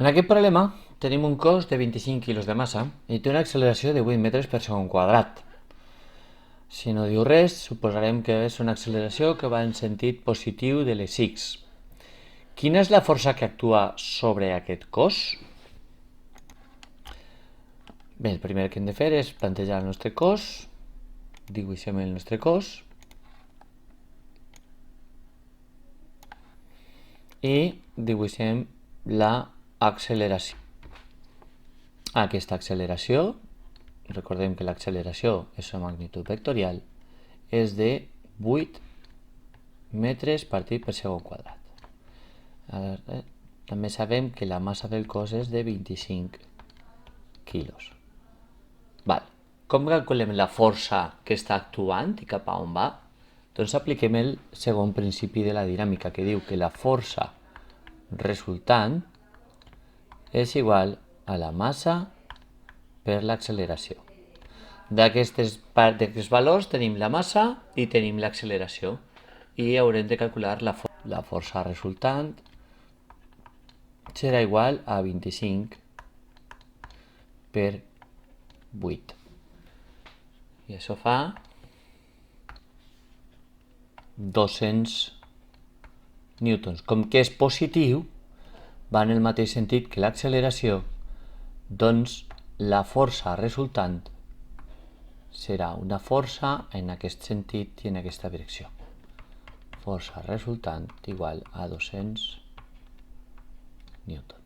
En aquest problema tenim un cos de 25 kg de massa i té una acceleració de 8 metres per segon quadrat. Si no diu res, suposarem que és una acceleració que va en sentit positiu de les X. Quina és la força que actua sobre aquest cos? Bé, el primer que hem de fer és plantejar el nostre cos, dibuixem el nostre cos i dibuixem l'acceleració. Aquesta acceleració, recordem que l'acceleració és una magnitud vectorial, és de 8 metres partit per segon quadrat. També sabem que la massa del cos és de 25 quilos. Com calculem la força que està actuant i cap a on va? Doncs apliquem el segon principi de la dinàmica, que diu que la força resultant és igual a la massa per l'acceleració. D'aquests valors tenim la massa i tenim l'acceleració i haurem de calcular la força resultant serà igual a 25 per 8 i això fa 200 newtons. Com que és positiu, va en el mateix sentit que l'acceleració, doncs la força resultant serà una força en aquest sentit i en aquesta direcció. Força resultant igual a 200 newtons.